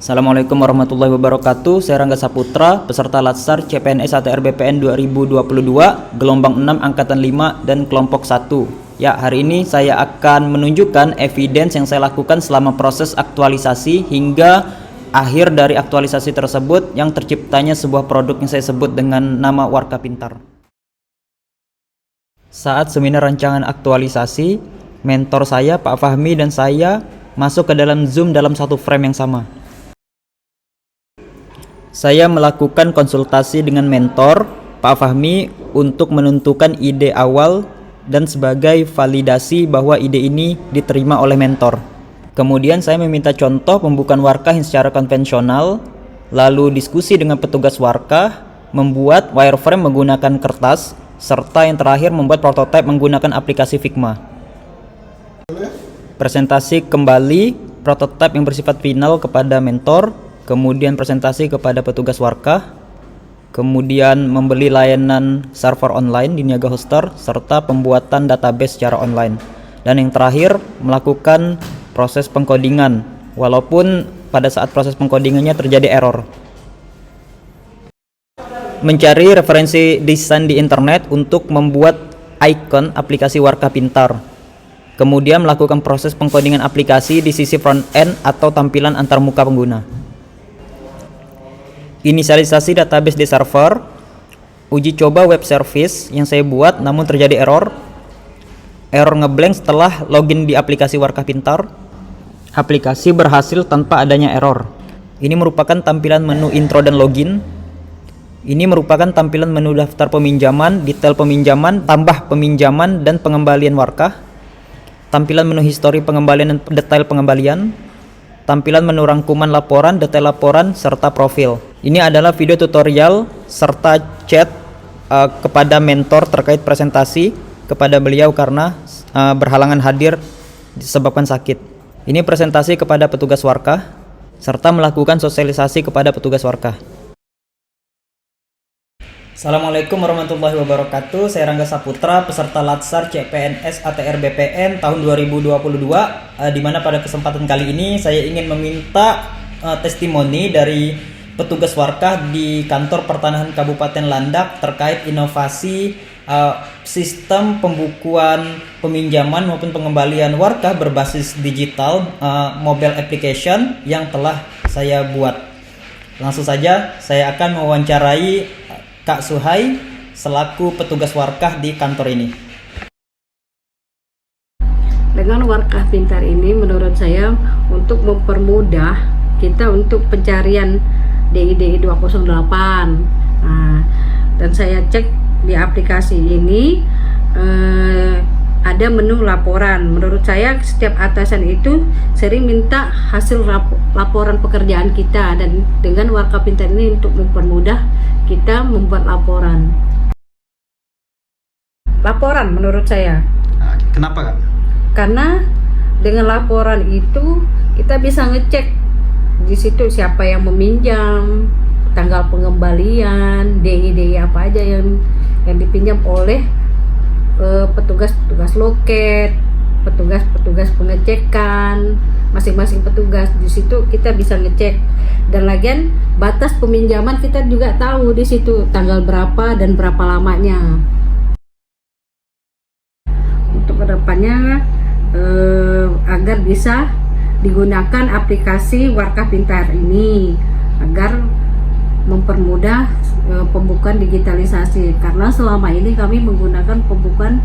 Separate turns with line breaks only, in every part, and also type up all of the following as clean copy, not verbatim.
Assalamualaikum warahmatullahi wabarakatuh. Saya Rangga Saputra, peserta Latsar CPNS ATR BPN 2022, gelombang 6 angkatan 5 dan kelompok 1. Ya, hari ini saya akan menunjukkan evidence yang saya lakukan selama proses aktualisasi hingga akhir dari aktualisasi tersebut yang terciptanya sebuah produk yang saya sebut dengan nama Warka Pintar. Saat seminar rancangan aktualisasi, mentor saya Pak Fahmi dan saya masuk ke dalam Zoom dalam satu frame yang sama. Saya melakukan konsultasi dengan mentor Pak Fahmi untuk menentukan ide awal dan sebagai validasi bahwa ide ini diterima oleh mentor. Kemudian saya meminta contoh pembukaan warkah yang secara konvensional, lalu diskusi dengan petugas warkah, membuat wireframe menggunakan kertas, serta yang terakhir membuat prototipe menggunakan aplikasi Figma. Presentasi kembali prototipe yang bersifat final kepada mentor, kemudian presentasi kepada petugas warkah, kemudian membeli layanan server online di Niaga Hoster, serta pembuatan database secara online. Dan yang terakhir, melakukan proses pengkodingan, walaupun pada saat proses pengkodingannya terjadi error. Mencari referensi desain di internet untuk membuat icon aplikasi Warkah Pintar. Kemudian melakukan proses pengkodingan aplikasi di sisi front end atau tampilan antarmuka pengguna. Inisialisasi database di server, uji coba web service yang saya buat namun terjadi error ngeblank setelah login di aplikasi Warkah Pintar. Aplikasi berhasil tanpa adanya error. Ini merupakan tampilan menu intro dan login. Ini merupakan tampilan menu daftar peminjaman, detail peminjaman, tambah peminjaman dan pengembalian warkah. Tampilan menu histori pengembalian dan detail pengembalian. Tampilan menu rangkuman laporan, detail laporan, serta profil. Ini adalah video tutorial serta chat kepada mentor terkait presentasi kepada beliau karena berhalangan hadir disebabkan sakit. Ini presentasi kepada petugas warkah serta melakukan sosialisasi kepada petugas warkah. Assalamualaikum warahmatullahi wabarakatuh. Saya Rangga Saputra, peserta Latsar CPNS ATR BPN tahun 2022, di mana pada kesempatan kali ini saya ingin meminta testimoni dari petugas warkah di kantor pertanahan Kabupaten Landak terkait inovasi sistem pembukuan peminjaman maupun pengembalian warkah berbasis digital mobile application yang telah saya buat. Langsung saja saya akan mewawancarai Kak Suhai selaku petugas warkah di kantor ini.
Dengan Warkah Pintar ini menurut saya untuk mempermudah kita untuk pencarian DI 208. Dan saya cek di aplikasi ini ada menu laporan. Menurut saya setiap atasan itu sering minta hasil laporan pekerjaan kita, dan dengan Warkah Pintar ini untuk mempermudah kita membuat laporan menurut saya.
Kenapa Kak?
Karena dengan laporan itu kita bisa ngecek di situ siapa yang meminjam, tanggal pengembalian, DI apa aja yang dipinjam oleh petugas loket, petugas pengecekan, masing-masing petugas. Di situ kita bisa ngecek, dan lagian batas peminjaman kita juga tahu di situ tanggal berapa dan berapa lamanya. Untuk kedepannya agar bisa digunakan aplikasi Warkah Pintar ini agar mempermudah pembukuan digitalisasi, karena selama ini kami menggunakan pembukuan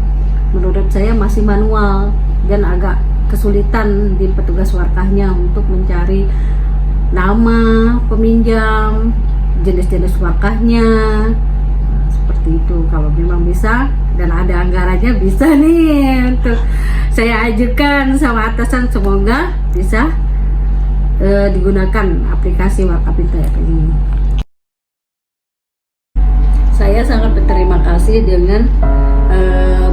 menurut saya masih manual dan agak kesulitan di petugas warkahnya untuk mencari nama peminjam, jenis-jenis warkahnya, seperti itu. Kalau memang bisa dan ada anggarannya bisa nih untuk saya ajukan sama atasan, semoga bisa digunakan aplikasi Warkah Pintar ini. Saya sangat berterima kasih dengan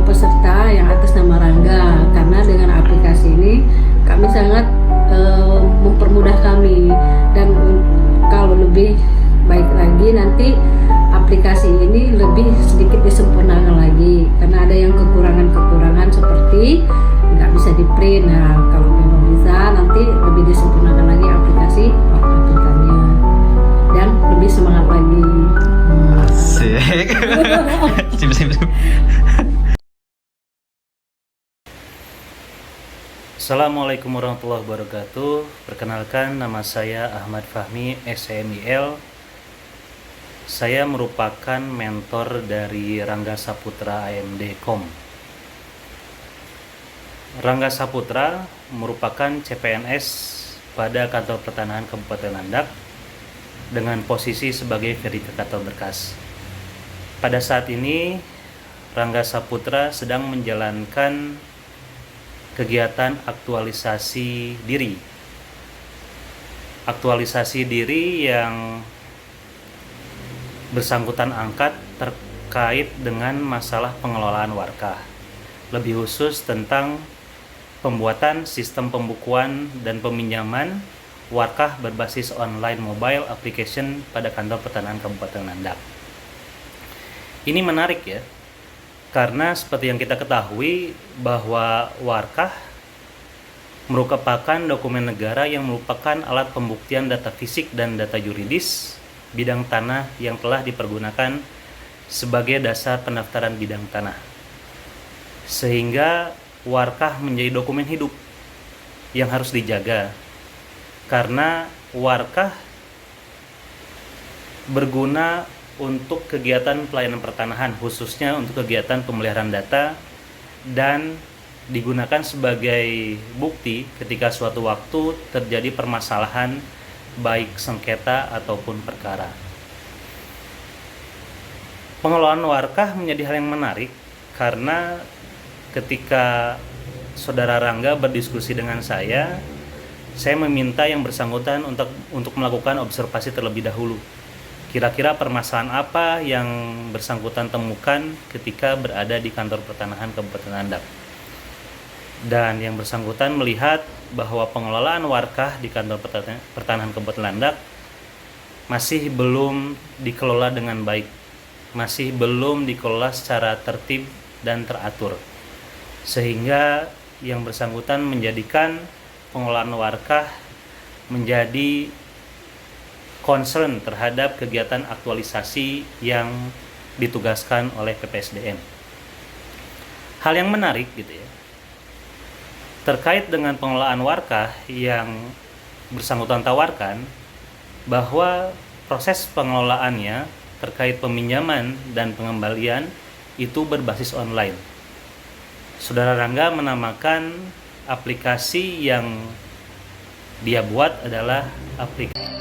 peserta yang atas nama Rangga, karena dengan aplikasi ini kami sangat mempermudah kami, dan kalau lebih baik lagi nanti aplikasi ini lebih sedikit disempurnakan lagi, karena ada yang kekurangan seperti nggak bisa di print. Nah, kalau memang bisa nanti lebih disempurnakan lagi aplikasi Warkah Pintar.
Assalamualaikum warahmatullahi wabarakatuh. Perkenalkan, nama saya Ahmad Fahmi, SMIL. Saya merupakan mentor dari Rangga Saputra AMD.com. Rangga Saputra merupakan CPNS pada Kantor Pertanahan Kabupaten Landak dengan posisi sebagai verifikator berkas. Pada saat ini, Rangga Saputra sedang menjalankan kegiatan aktualisasi diri. Aktualisasi diri yang bersangkutan angkat terkait dengan masalah pengelolaan warkah. Lebih khusus tentang pembuatan sistem pembukuan dan peminjaman warkah berbasis online mobile application pada Kantor Pertanahan Kabupaten Landak. Ini menarik ya, karena seperti yang kita ketahui bahwa warkah merupakan dokumen negara yang merupakan alat pembuktian data fisik dan data yuridis bidang tanah yang telah dipergunakan sebagai dasar pendaftaran bidang tanah. Sehingga warkah menjadi dokumen hidup yang harus dijaga, karena warkah berguna untuk kegiatan pelayanan pertanahan, khususnya untuk kegiatan pemeliharaan data, dan digunakan sebagai bukti ketika suatu waktu terjadi permasalahan baik sengketa ataupun perkara. Pengelolaan warkah menjadi hal yang menarik karena ketika Saudara Rangga berdiskusi dengan saya meminta yang bersangkutan untuk melakukan observasi terlebih dahulu. Kira-kira permasalahan apa yang bersangkutan temukan ketika berada di Kantor Pertanahan Kabupaten Landak. Dan yang bersangkutan melihat bahwa pengelolaan warkah di Kantor Pertanahan Kabupaten Landak masih belum dikelola dengan baik, masih belum dikelola secara tertib dan teratur. Sehingga yang bersangkutan menjadikan pengelolaan warkah menjadi concern terhadap kegiatan aktualisasi yang ditugaskan oleh PPSDM. Hal yang menarik gitu ya, terkait dengan pengelolaan warkah yang bersangkutan tawarkan bahwa proses pengelolaannya terkait peminjaman dan pengembalian itu berbasis online. Saudara Rangga menamakan aplikasi yang dia buat adalah aplikasi